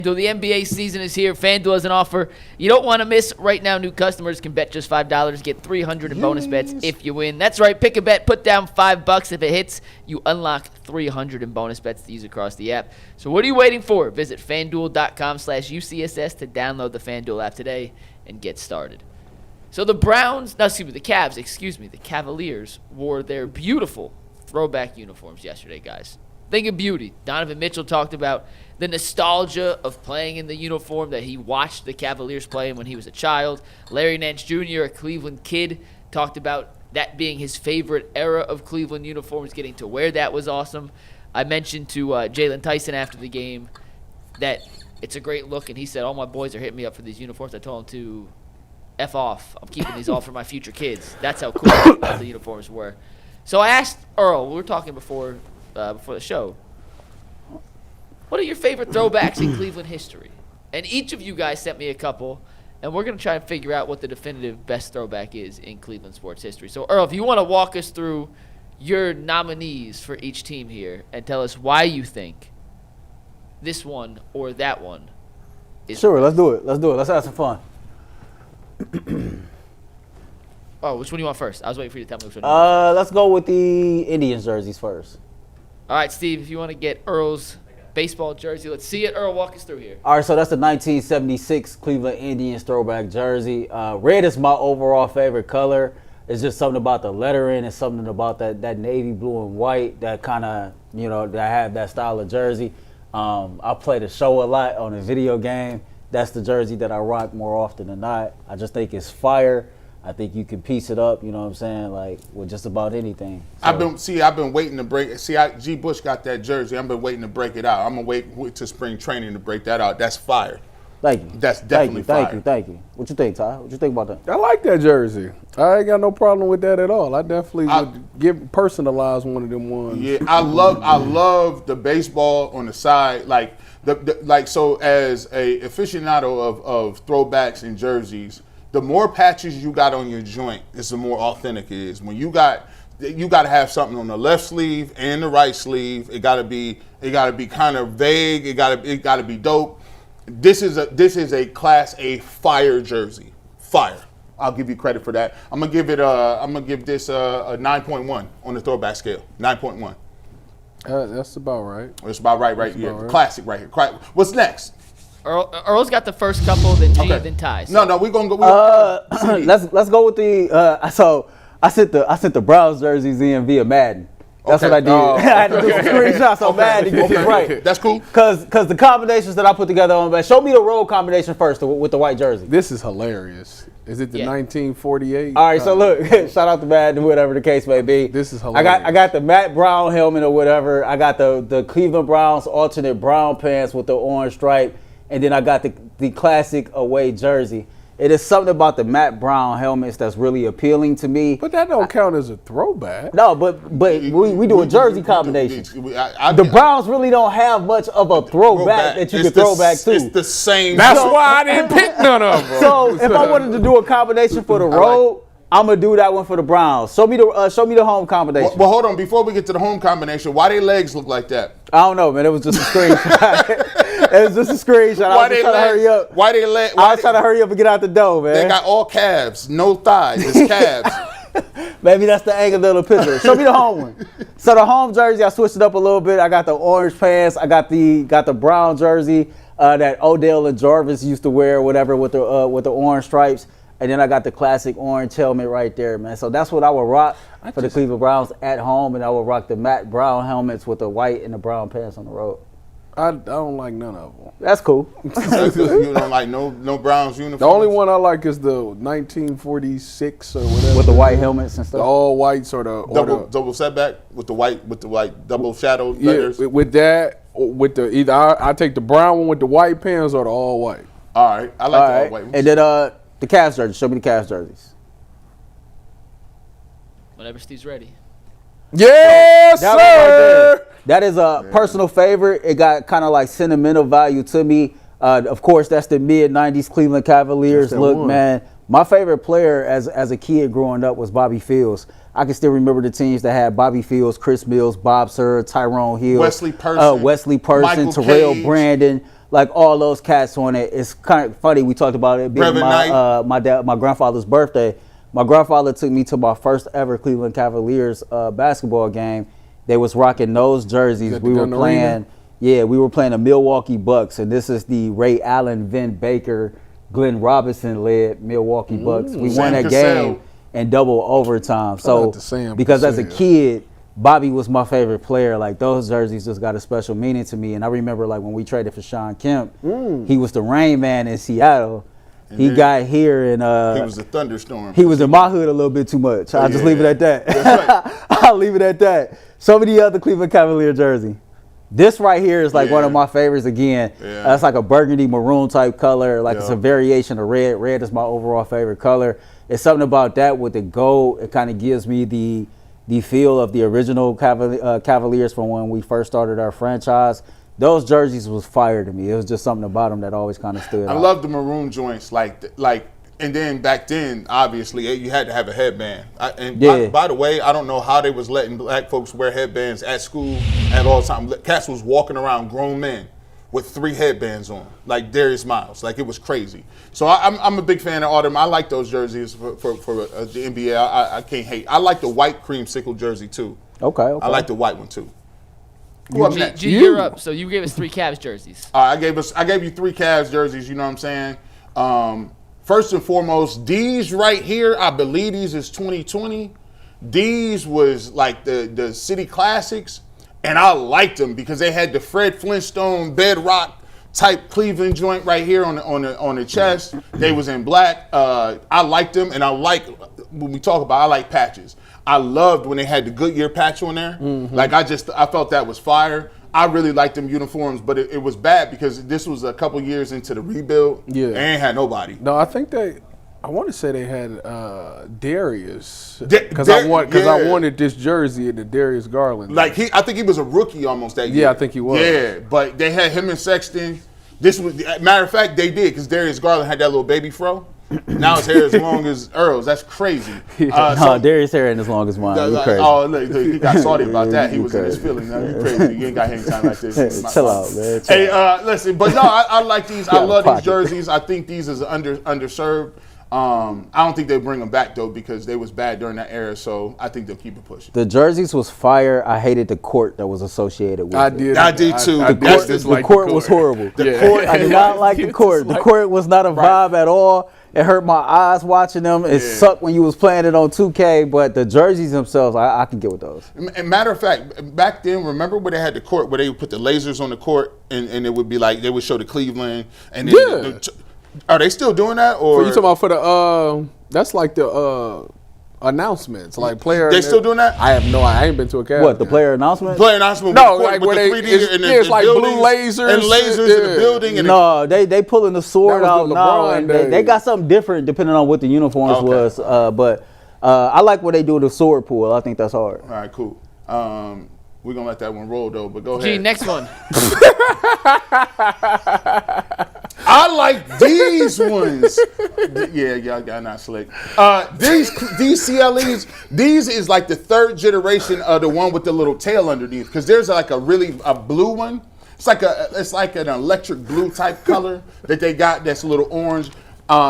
The NBA season is here. FanDuel has an offer you don't want to miss. Right now, new customers can bet just $5, get $300 in bonus bets if you win. That's right. Pick a bet, put down $5. If it hits, you unlock $300 in bonus bets to use across the app. So what are you waiting for? Visit FanDuel.com/UCSS to download the FanDuel app today and get started. So the Cavaliers wore their beautiful throwback uniforms yesterday, guys. Think of beauty. Donovan Mitchell talked about the nostalgia of playing in the uniform that he watched the Cavaliers play in when he was a child. Larry Nance Jr., a Cleveland kid, talked about that being his favorite era of Cleveland uniforms, getting to wear that was awesome. I mentioned to Jalen Tyson after the game that it's a great look, and he said, all my boys are hitting me up for these uniforms. I told him to F off. I'm keeping these all for my future kids. That's how cool the uniforms were. So I asked Earl, we were talking before the show, what are your favorite throwbacks in Cleveland history? And each of you guys sent me a couple, and we're going to try and figure out what the definitive best throwback is in Cleveland sports history. So, Earl, if you want to walk us through your nominees for each team here and tell us why you think this one or that one is sure, let's do it. Let's have some fun. Oh, which one do you want first? I was waiting for you to tell me which one you want first. Let's go with the Indians jerseys first. All right, Steve, if you want to get Earl's baseball jersey, let's see it. Earl, walk us through here. All right, so that's the 1976 Cleveland Indians throwback jersey. Red is my overall favorite color. It's just something about the lettering and something about that navy blue and white that kind of, that have that style of jersey. I play the show a lot on a video game. That's the jersey that I rock more often than not. I just think it's fire. I think you can piece it up, you know what I'm saying, like with just about anything. So. I've been waiting to break. G. Bush got that jersey. I've been waiting to break it out. I'm gonna wait to spring training to break that out. That's fire. Thank you. That's definitely fire. Thank you. What you think, Ty? What you think about that? I like that jersey. I ain't got no problem with that at all. I definitely would personalize one of them ones. Yeah, I love the baseball on the side, like so as a aficionado of throwbacks and jerseys. The more patches you got on your joint, the more authentic it is. When you got to have something on the left sleeve and the right sleeve. It got to be kind of vague. It got to be dope. This is a Class A fire jersey. Fire. I'll give you credit for that. I'm gonna give this a 9.1 on the throwback scale. 9.1. That's about right. It's about right here. Right. Classic right here. What's next? Earl's got the first couple, then G, then Ty. So. No, we're gonna go. Let's go with the. So I sent the Browns jerseys in via Madden. That's what I did. I had to do some screenshots on Madden to get this right. That's cool. Cause the combinations that I put together on Madden. Show me the road combination first with the white jersey. This is hilarious. Is it the 1948? All right, so look, shout out to Madden, whatever the case may be. This is hilarious. I got the Matt Brown helmet or whatever. I got the Cleveland Browns alternate brown pants with the orange stripe. And then I got the classic away jersey. It is something about the Matt Brown helmets that's really appealing to me. But that don't count as a throwback. No, but we do a jersey combination. The Browns really don't have much of a throwback that you can throw back to. It's the same. That's why I didn't pick none of them. So if I wanted to do a combination for the road, I'm gonna do that one for the Browns. Show me the home combination. Well, hold on. Before we get to the home combination, why their legs look like that? I don't know, man. It was just a screenshot. It was just a screenshot. I was trying to hurry up. Why they legs? I was trying to hurry up and get out the door, man. They got all calves, no thighs. It's calves. Maybe that's the angle of the picture. Show me the home one. So the home jersey, I switched it up a little bit. I got the orange pants. I got the brown jersey that Odell and Jarvis used to wear, whatever, with the orange stripes. And then I got the classic orange helmet right there, man. So that's what I would rock for the Cleveland Browns at home, and I would rock the Matt Brown helmets with the white and the brown pants on the road. I don't like none of them. That's cool. You don't like no Browns uniforms? The only one I like is the 1946 or whatever. With the white helmets and stuff? The all white sort of. Double setback with the white double shadow letters? Yeah, with that, with the either I take the brown one with the white pants or the all white. All right. I like the all white ones. And then the Cavs jerseys. Show me the Cavs jerseys. Whenever Steve's ready. Yes, sir! That is a personal favorite. It got kind of like sentimental value to me. Of course, that's the mid-'90s Cleveland Cavaliers look, man. My favorite player as a kid growing up was Bobby Fields. I can still remember the teams that had Bobby Fields, Chris Mills, Bob Sir, Tyrone Hill, Wesley Person, Terrell Brandon, like all those cats on it. It's kind of funny. We talked about it being my grandfather's birthday. My grandfather took me to my first ever Cleveland Cavaliers basketball game. They was rocking those jerseys. We were playing. Yeah, we were playing the Milwaukee Bucks, and this is the Ray Allen, Vin Baker, Glenn Robinson led Milwaukee Bucks. We won that game in double overtime. So because as a kid, Bobby was my favorite player. Like those jerseys just got a special meaning to me. And I remember like when we traded for Sean Kemp, he was the Rain Man in Seattle. He got here and he was a thunderstorm. He was in my hood a little bit too much. I'll just leave it at that. That's right. I'll leave it at that. So many other Cleveland Cavalier jersey. This right here is like one of my favorites again. That's like a burgundy maroon type color. Like it's a variation of red. Red is my overall favorite color. It's something about that with the gold. It kind of gives me the feel of the original Cavaliers from when we first started our franchise. Those jerseys was fire to me. It was just something about them that always kind of stood out. I love the maroon joints, like, and then back then, obviously, you had to have a headband. By the way, I don't know how they was letting black folks wear headbands at school at all times. Cats was walking around, grown men, with 3 headbands on, like Darius Miles. Like, it was crazy. So I'm a big fan of all them. I like those jerseys for the NBA. I can't hate. I like the white creamsicle jersey, too. Okay. I like the white one, too. You're up. So you gave us 3 Cavs jerseys. I gave you 3 Cavs jerseys. You know what I'm saying? First and foremost, these right here, I believe these is 2020. These was like the City Classics, and I liked them because they had the Fred Flintstone bedrock type Cleveland joint right here on the chest. They was in black. I liked them, and I like when we talk about. I like patches. I loved when they had the Goodyear patch on there. Like I felt that was fire. I really liked them uniforms, but it was bad because this was a couple years into the rebuild. Yeah, they ain't had nobody. No, I think I want to say they had Darius because I wanted this jersey in the Darius Garland. Like I think he was a rookie almost that year. Yeah, I think he was. Yeah, but they had him and Sexton. This was matter of fact they did because Darius Garland had that little baby fro. Now his hair as long as Earl's. That's crazy. Darius' hair ain't as long as mine. Crazy. Oh, look, he got salty about that. He was in his feelings. No, you crazy. You ain't got hang time like this. Chill out, man. Listen, but no, I like these. I love these jerseys. I think these is underserved. I don't think they bring them back though because they was bad during that era. So I think they'll keep it pushing. The jerseys was fire. I hated the court that was associated with it. I did too. The court was horrible. The court. I did not like the court. The court was not a vibe at all. It hurt my eyes watching them. It sucked when you was playing it on 2K, but the jerseys themselves, I can get with those. And matter of fact, back then, remember when they had the court where they would put the lasers on the court and it would be like they would show the Cleveland and then are they still doing that? Or you talking about for the that's like the announcements, like player. They still doing that? I have no. I ain't been to a Cavs. What, the player announcement? Player announcement. No, like where it's like blue lasers and lasers in the building. And no, they pulling the sword out now. And they got something different depending on what the uniforms was. But I like what they do with the sword pull. I think that's hard. All right, cool. We're gonna let that one roll though. But go ahead. Gee, next one. I like these ones. Yeah, y'all got not slick. These CLEs, these is like the 3rd generation of the one with the little tail underneath. Because there's like a blue one. It's like an electric blue type color that they got that's a little orange.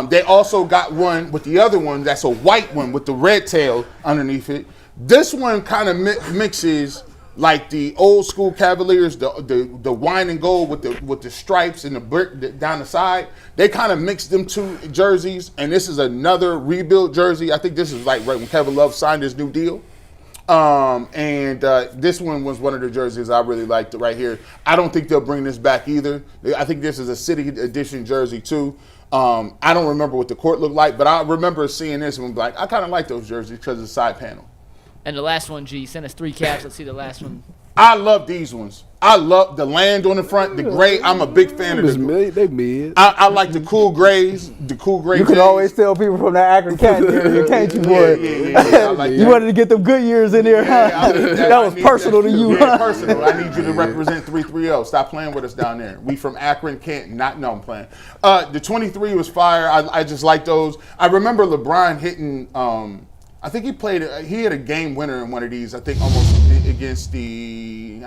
They also got one with the other one that's a white one with the red tail underneath it. This one kind of mixes like the old school Cavaliers, the wine and gold with the stripes and the brick down the side. They kind of mixed them 2 jerseys, and this is another rebuild jersey. I think this is like right when Kevin Love signed his new deal. This one was one of the jerseys I really liked right here. I don't think they'll bring this back either. I think this is a City Edition jersey too. I don't remember what the court looked like, but I remember seeing this and like I kind of like those jerseys because of the side panel. And the last one, G, send us 3 Cavs. Let's see the last one. I love these ones. I love the land on the front, the gray. I'm a big fan of this. They mid. I like the cool grays. The cool gray. You can always tell people from that Akron Cat area, can't you, boy? Yeah, I like you wanted to get them good years in there, huh? That was personal to you. Yeah, personal. I need you to represent 330. Stop playing with us down there. We from Akron, Kent. No, I'm playing. The 23 was fire. I just like those. I remember LeBron hitting. I think he had a game winner in one of these. I think almost against the.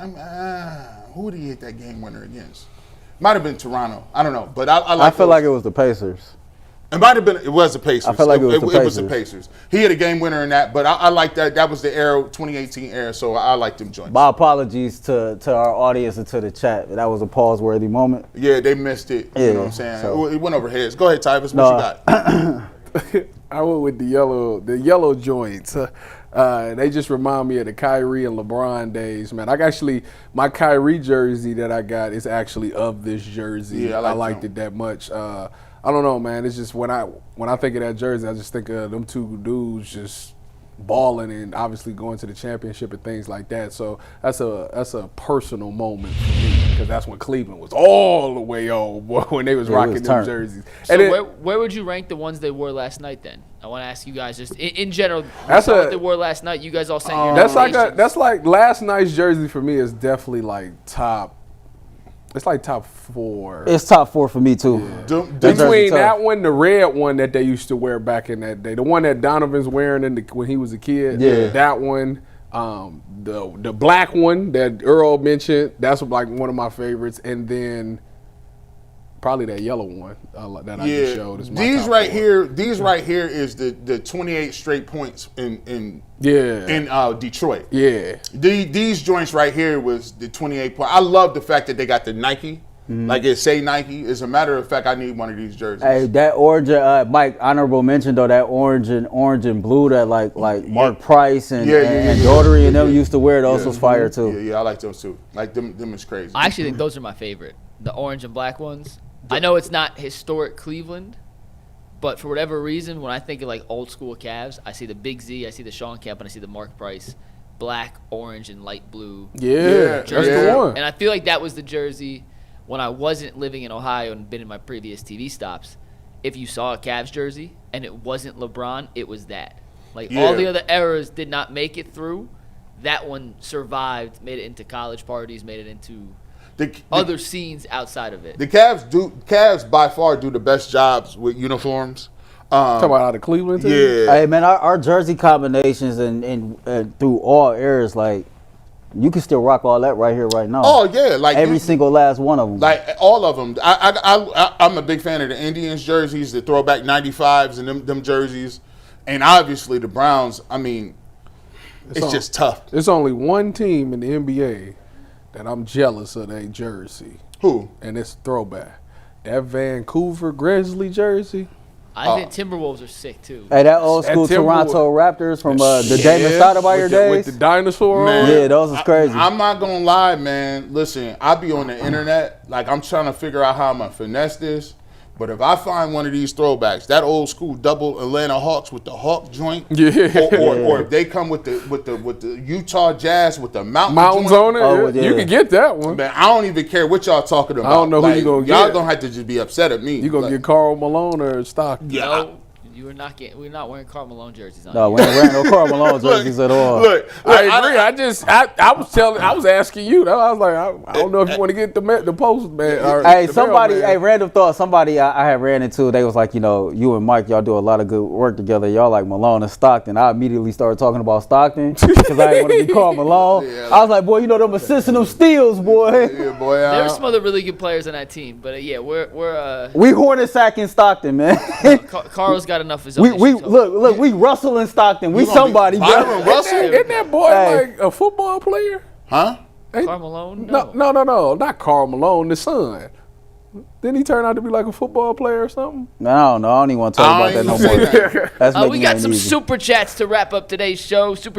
Who did he hit that game winner against? Might have been Toronto. I don't know, but I feel like it was the Pacers. It might have been. It was the Pacers. I feel like it was the Pacers. He had a game winner in that, but I like that. That was the era, 2018 era. So I liked them joints. My apologies to our audience and to the chat. That was a pause-worthy moment. Yeah, they missed it. Yeah, you know what I'm saying? so. It went over heads. Go ahead, Tyvus. What you got? I went with the yellow joints. They just remind me of the Kyrie and LeBron days, man. My Kyrie jersey that I got is actually of this jersey. Yeah, I liked it that much. I don't know, man. It's just when I think of that jersey, I just think of them two dudes just balling and obviously going to the championship and things like that. So that's a personal moment for me because that's when Cleveland was all the way on, boy, when they was rocking them jerseys. So where would you rank the ones they wore last night then? I want to ask you guys just in general. That's what they wore last night. You guys all saying your that's like last night's jersey for me is definitely like top. It's like top 4. It's top 4 for me too. Yeah. Between that one, the red one that they used to wear back in that day, the one that Donovan's wearing when he was a kid. Yeah. That one, the black one that Earl mentioned. That's like one of my favorites, and then probably that yellow one that I just showed. Is my These top right 4. here. These right here is the 28 straight points in Detroit. Yeah. These joints right here was the 28 point. I love the fact that they got the Nike. Like it say Nike. As a matter of fact, I need one of these jerseys. Hey, that orange, Mike, honorable mention though, that orange and blue that like Mark Price and Daughtery and them used to wear, those was fire too. Yeah, I like those too. Like them is crazy. I actually think those are my favorite. The orange and black ones. I know it's not historic Cleveland, but for whatever reason, when I think of like old school Cavs, I see the Big Z, I see the Sean Kemp, and I see the Mark Price, black, orange, and light blue. Yeah, that's the one. And I feel like that was the jersey when I wasn't living in Ohio and been in my previous TV stops. If you saw a Cavs jersey and it wasn't LeBron, it was that. Like all the other eras did not make it through. That one survived, made it into college parties, made it into other scenes outside of it. The Cavs by far do the best jobs with uniforms. Talk about out of Cleveland too? Yeah. Hey man, our jersey combinations and through all eras, like you can still rock all that right here, right now. Oh yeah, like every single last one of them. Like all of them. I'm a big fan of the Indians jerseys, the throwback 95s and them jerseys, and obviously the Browns. I mean, it's just tough. There's only one team in the NBA that I'm jealous of their jersey. Who? And it's throwback. That Vancouver Grizzly jersey. I think Timberwolves are sick too. Hey, that old school Toronto Raptors from the Damon Stoudemire days. With the dinosaur man, on. Yeah, those is crazy. I'm not going to lie, man. Listen, I be on the internet. Like, I'm trying to figure out how I'm going to finesse this. But if I find one of these throwbacks, that old school double Atlanta Hawks with the Hawk joint, or if they come with the Utah Jazz with the mountains joint, on it, you can get that one. Man, I don't even care what y'all talking about. I don't know who you gonna get. Y'all gonna have to just be upset at me. You gonna get Karl Malone or Stockton? Yeah. No, we're not wearing Karl Malone jerseys on. No, we ain't wearing no Karl Malone jerseys at all. Look, I agree. I was asking you. I was like, I don't know if you want to get the post man. Hey, random thought. Somebody I had ran into, they was like, you and Mike, y'all do a lot of good work together. Y'all like Malone and Stockton. I immediately started talking about Stockton because I didn't want to be Karl Malone. Yeah, I was like, boy, them assists and them steals, boy. Yeah, boy. There's some other really good players on that team, but we're we hornet sacking Stockton, man. Karl's got enough of his own issues. Look, we Russell and Stockton. We somebody, bro. Byron Russell? Isn't that boy like a football player? Huh? Karl Malone? No, not Karl Malone, the son. Didn't he turn out to be like a football player or something? No, I don't even want to talk about that no more. That's We got some super chats to wrap up today's show. Super